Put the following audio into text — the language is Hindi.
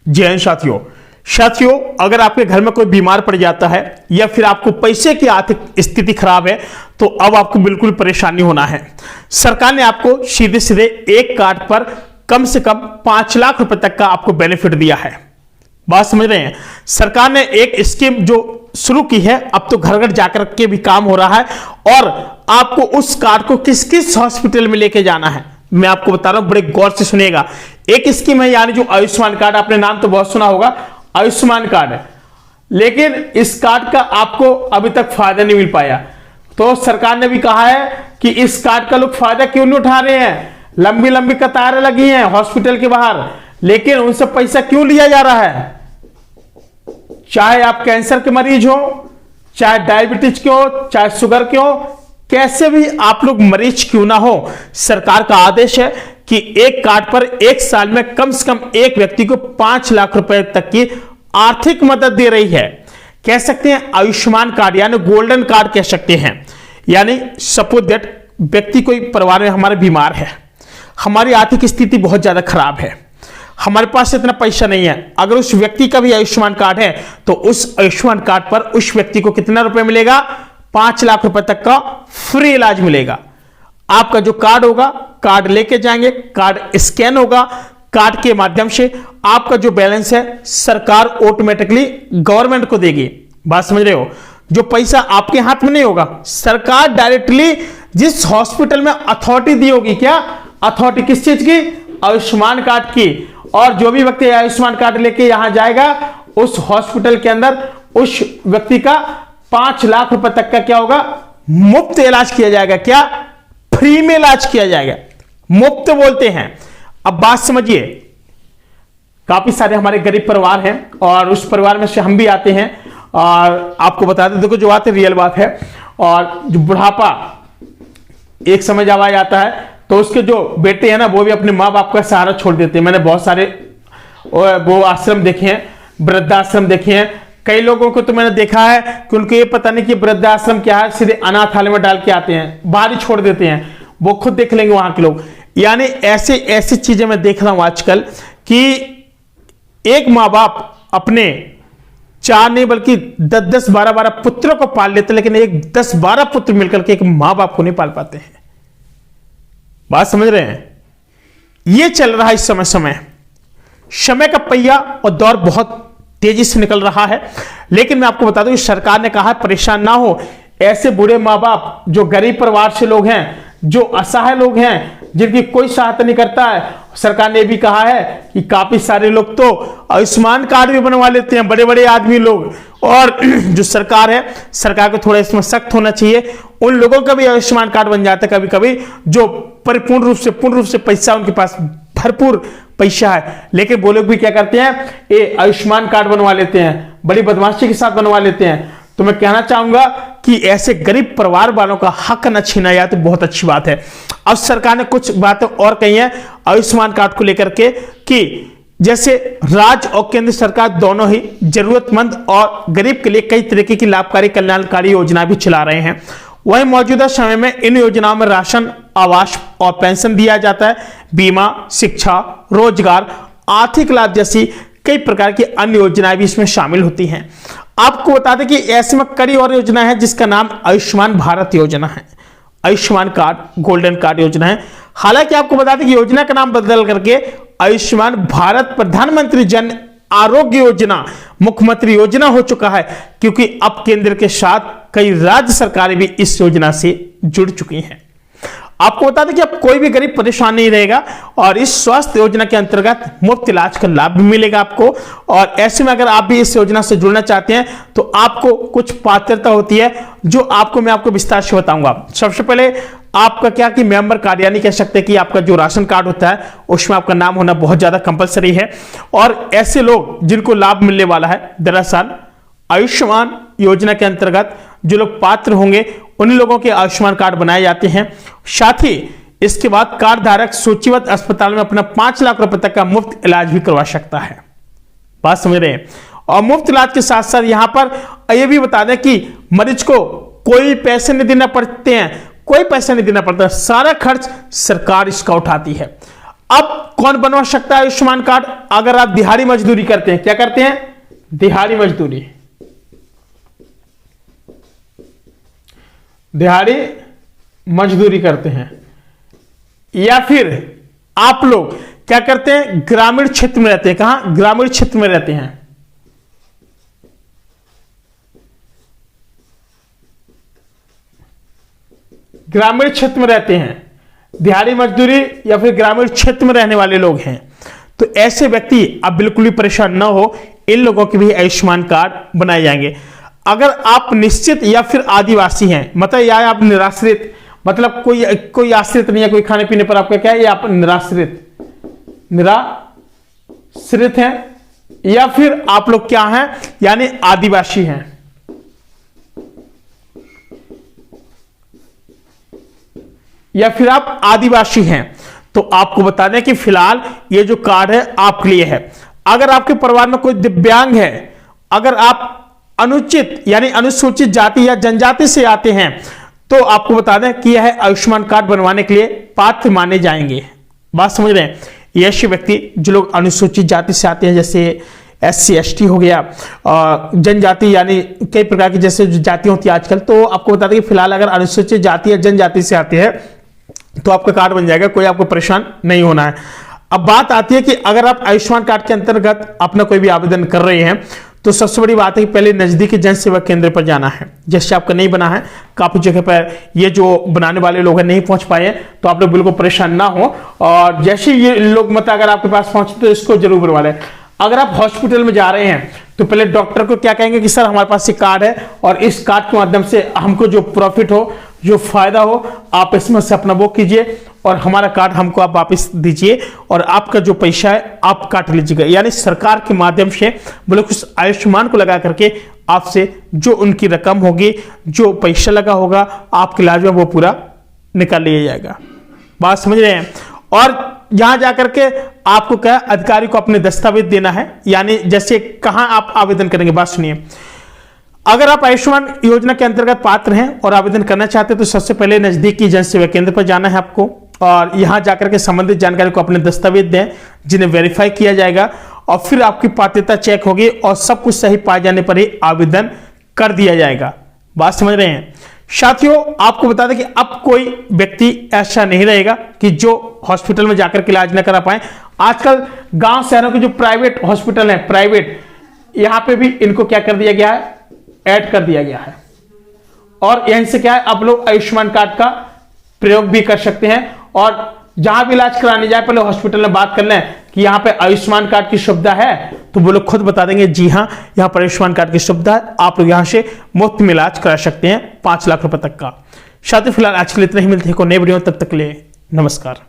जय हिंद साथियों, अगर आपके घर में कोई बीमार पड़ जाता है या फिर आपको पैसे की आर्थिक स्थिति खराब है तो अब आपको बिल्कुल परेशानी होना है। सरकार ने आपको सीधे सीधे एक कार्ड पर कम से कम 5 लाख रुपए तक का आपको बेनिफिट दिया है। बात समझ रहे हैं? सरकार ने एक स्कीम जो शुरू की है, अब तो घर घर जाकर के भी काम हो रहा है और आपको उस कार्ड को किस किस हॉस्पिटल में लेके जाना है मैं आपको बता रहा हूं, बड़े गौर से सुनिएगा। एक स्कीम है यानी जो आयुष्मान कार्ड, आपने नाम तो बहुत सुना होगा, आयुष्मान कार्ड है, लेकिन इस कार्ड का आपको अभी तक फायदा नहीं मिल पाया। तो सरकार ने भी कहा है कि इस कार्ड का लोग फायदा क्यों नहीं उठा रहे हैं। लंबी लंबी कतारें लगी हैं हॉस्पिटल के बाहर, लेकिन उनसे पैसा क्यों लिया जा रहा है। चाहे आप कैंसर के मरीज हो, चाहे डायबिटीज के हो, चाहे शुगर के हो, कैसे भी आप लोग मरीज क्यों ना हो, सरकार का आदेश है कि एक कार्ड पर एक साल में कम से कम एक व्यक्ति को 5 लाख रुपए तक की आर्थिक मदद दे रही है। कह सकते हैं आयुष्मान कार्ड यानी गोल्डन कार्ड कह सकते हैं। यानी सपोज दैट व्यक्ति कोई परिवार में हमारे बीमार है, हमारी आर्थिक स्थिति बहुत ज्यादा खराब है, हमारे पास इतना पैसा नहीं है, अगर उस व्यक्ति का भी आयुष्मान कार्ड है तो उस आयुष्मान कार्ड पर उस व्यक्ति को कितना रुपए मिलेगा, 5 लाख रुपए तक का फ्री इलाज मिलेगा। आपका जो कार्ड होगा, कार्ड लेके जाएंगे, कार्ड स्कैन होगा, कार्ड के माध्यम से आपका जो बैलेंस है सरकार ऑटोमेटिकली गवर्नमेंट को देगी। बात समझ रहे हो? जो पैसा आपके हाथ में नहीं होगा, सरकार डायरेक्टली जिस हॉस्पिटल में अथॉरिटी दी होगी, क्या अथॉरिटी किस चीज की, आयुष्मान कार्ड की, और जो भी व्यक्ति आयुष्मान कार्ड लेके यहां जाएगा उस हॉस्पिटल के अंदर उस व्यक्ति का 5 लाख रुपए तक का क्या होगा, मुफ्त इलाज किया जाएगा। क्या फ्री में इलाज किया जाएगा, मुफ्त बोलते हैं। अब बात समझिए, काफी सारे हमारे गरीब परिवार हैं और उस परिवार में से हम भी आते हैं और आपको बता दें, देखो जो बात है रियल बात है। और जो बुढ़ापा एक समय जब आ जाता है तो उसके जो बेटे हैं ना, वो भी अपने माँ बाप का सहारा छोड़ देते हैं। मैंने बहुत सारे वो आश्रम देखे हैं, वृद्धाश्रम देखे हैं। कई लोगों को तो मैंने देखा है कि उनको ये पता नहीं कि वृद्धाश्रम क्या है, सीधे अनाथालय में डाल के आते हैं, बाहर ही छोड़ देते हैं। वो खुद देख लेंगे वहां के लोग। यानी ऐसे ऐसी चीजें मैं देख रहा हूं आजकल कि एक माँ बाप अपने 4 नहीं बल्कि 10-10, 12-12 पुत्रों को पाल लेते, लेकिन एक 10-12 पुत्र मिलकर के एक माँ बाप को नहीं पाल पाते हैं। बात समझ रहे हैं? यह चल रहा है इस समय का पहिया और दौर बहुत तेजी से निकल रहा है। लेकिन मैं आपको बता दूं कि सरकार ने कहा परेशान ना हो, ऐसे बूढ़े माँ बाप जो गरीब परिवार से लोग हैं, जो असहाय लोग हैं, जिनकी कोई सहायता नहीं करता है, सरकार ने भी कहा है कि काफी सारे लोग तो आयुष्मान कार्ड भी बनवा लेते हैं, बड़े बड़े आदमी लोग। और जो सरकार है, सरकार को थोड़ा इसमें सख्त होना चाहिए। उन लोगों का भी आयुष्मान कार्ड बन जाता है कभी कभी, जो पूर्ण रूप से पैसा, उनके पास भरपूर पैसा है, लेकिन वो लोग भी क्या करते हैं, ये आयुष्मान कार्ड बनवा लेते हैं, बड़ी बदमाशी के साथ बनवा लेते हैं। तो मैं कहना चाहूंगा कि ऐसे गरीब परिवार वालों का हक न छीना जाए तो बहुत अच्छी बात है। अब सरकार ने कुछ बातें और कही हैं आयुष्मान कार्ड को लेकर के कि जैसे राज्य और केंद्र सरकार दोनों ही जरूरतमंद और गरीब के लिए कई तरीके की लाभकारी कल्याणकारी योजना भी चला रहे हैं। वहीं मौजूदा समय में इन योजनाओं में राशन, आवास और पेंशन दिया जाता है। बीमा, शिक्षा, रोजगार, आर्थिक लाभ जैसी कई प्रकार की अन्य योजनाएं भी इसमें शामिल होती हैं। आपको बता दें कि ऐसे में कई और योजना है जिसका नाम आयुष्मान भारत योजना है, आयुष्मान कार्ड, गोल्डन कार्ड योजना है। हालांकि आपको बता दें कि योजना का नाम बदल करके आयुष्मान भारत प्रधानमंत्री जन आरोग्य योजना मुख्यमंत्री योजना हो चुका है, क्योंकि अब केंद्र के साथ कई राज्य सरकारें भी इस योजना से जुड़ चुकी हैं। आपको बता दें कि अब कोई भी गरीब परेशान नहीं रहेगा और इस स्वास्थ्य योजना के अंतर्गत मुफ्त इलाज का लाभ भी मिलेगा आपको। और ऐसे में अगर आप भी इस योजना से जुड़ना चाहते हैं तो आपको कुछ पात्रता होती है, जो मैं आपको विस्तार से बताऊंगा। सबसे पहले आपका क्या कि मेंबर कार्ड, यानी कह सकते हैं कि आपका जो राशन कार्ड होता है उसमें आपका नाम होना बहुत ज्यादा कंपलसरी है। और ऐसे लोग जिनको लाभ मिलने वाला है, दरअसल आयुष्मान योजना के अंतर्गत जो लोग पात्र होंगे उन्हीं लोगों के आयुष्मान कार्ड बनाए जाते हैं। साथ ही इसके बाद कार्ड धारक सूचीबद्ध अस्पताल में अपना 5 लाख रुपए तक का मुफ्त इलाज भी करवा सकता है। बात समझ रहे हैं? और मुफ्त इलाज के साथ साथ यहां पर यह भी बता दें कि मरीज को कोई पैसे नहीं देना पड़ते हैं, कोई पैसा नहीं देना पड़ता, सारा खर्च सरकार इसका उठाती है। अब कौन बनवा सकता है आयुष्मान कार्ड? अगर आप दिहाड़ी मजदूरी करते हैं। क्या करते हैं? दिहाड़ी मजदूरी। दिहाड़ी मजदूरी करते हैं, या फिर आप लोग क्या करते हैं? ग्रामीण क्षेत्र में रहते हैं। कहां? ग्रामीण क्षेत्र में रहते हैं। ग्रामीण क्षेत्र में रहते हैं, दिहाड़ी मजदूरी या फिर ग्रामीण क्षेत्र में रहने वाले लोग हैं, तो ऐसे व्यक्ति अब बिल्कुल भी परेशान ना हो, इन लोगों के भी आयुष्मान कार्ड बनाए जाएंगे। अगर आप निश्चित या फिर आदिवासी हैं, मतलब या आप निराश्रित, मतलब कोई आश्रित नहीं है, कोई खाने पीने पर आपका क्या है, या आप निराश्रित हैं, या फिर आप लोग क्या हैं, यानी आदिवासी हैं, या फिर आप आदिवासी हैं, तो आपको बता दें कि फिलहाल ये जो कार्ड है आपके लिए है। अगर आपके परिवार में कोई दिव्यांग है, अगर आप अनुचित यानी अनुसूचित जाति या जनजाति से आते हैं, तो आपको बता दें कि यह आयुष्मान कार्ड बनवाने के लिए पात्र माने जाएंगे। बात समझ रहे हैं? ये ऐसे व्यक्ति जो लोग अनुसूचित जाति से आते हैं, जैसे SC ST हो गया, जनजाति यानी कई प्रकार की जैसे जो जाति होती है आजकल, तो आपको बता दें कि फिलहाल अगर अनुसूचित जाति या जनजाति से आते हैं तो आपका कार्ड बन जाएगा, कोई आपको परेशान नहीं होना है। अब बात आती है कि अगर आप आयुष्मान कार्ड के अंतर्गत अपना कोई भी आवेदन कर रहे हैं, तो सबसे बड़ी बात है कि पहले नजदीकी जन सेवा केंद्र पर जाना है। जैसे आपका नहीं बना है, काफी जगह पर ये जो बनाने वाले लोग हैं नहीं पहुंच पाए हैं, तो आप लोग बिल्कुल परेशान ना हो, और जैसे ये लोग मतलब अगर आपके पास पहुंचे तो इसको जरूर बनवा लें। अगर आप हॉस्पिटल में जा रहे हैं तो पहले डॉक्टर को क्या कहेंगे कि सर हमारे पास ये कार्ड है, और इस कार्ड के माध्यम से हमको जो प्रॉफिट हो, जो फायदा हो, आप इसमें से अपना वो कीजिए और हमारा कार्ड हमको आप वापस दीजिए, और आपका जो पैसा है आप काट लीजिएगा। यानी सरकार के माध्यम से बोले कुछ आयुष्मान को लगा करके आपसे जो उनकी रकम होगी, जो पैसा लगा होगा आपके इलाज में, वो पूरा निकाल लिया जाएगा। बात समझ रहे हैं? और यहां जाकर के आपको क्या, अधिकारी को अपने दस्तावेज देना है, यानी जैसे कहां आप आवेदन करेंगे। बात सुनिए, अगर आप आयुष्मान योजना के अंतर्गत पात्र हैं और आवेदन करना चाहते हैं, तो सबसे पहले नजदीकी जन सेवा केंद्र पर जाना है आपको, और यहां जाकर के संबंधित जानकारी को अपने दस्तावेज दें, जिन्हें वेरीफाई किया जाएगा, और फिर आपकी पात्रता चेक होगी, और सब कुछ सही पाए जाने पर ही आवेदन कर दिया जाएगा। बात समझ रहे हैं? साथियों, आपको बता दें कि अब कोई व्यक्ति ऐसा नहीं रहेगा कि जो हॉस्पिटल में जाकर के इलाज न करा पाए। आजकल गांव शहरों के जो प्राइवेट हॉस्पिटल हैं, प्राइवेट, यहां पे भी इनको क्या कर दिया गया है, ऐड कर दिया गया है, और यहीं से क्या है, आप लोग आयुष्मान कार्ड का प्रयोग भी कर सकते हैं। और जहां भी इलाज कराने जाए पहले हॉस्पिटल में बात कर लें कि यहां पे आयुष्मान कार्ड की सुविधा है, तो वो लोग खुद बता देंगे जी हाँ यहां पर आयुष्मान कार्ड की सुविधा है, आप लोग यहां से मुफ्त में इलाज करा सकते हैं 5 लाख रुपए तक का। साथ ही फिलहाल आज के लिए इतना ही, मिलते हैं को नए वीडियो, तब तक के लिए नमस्कार।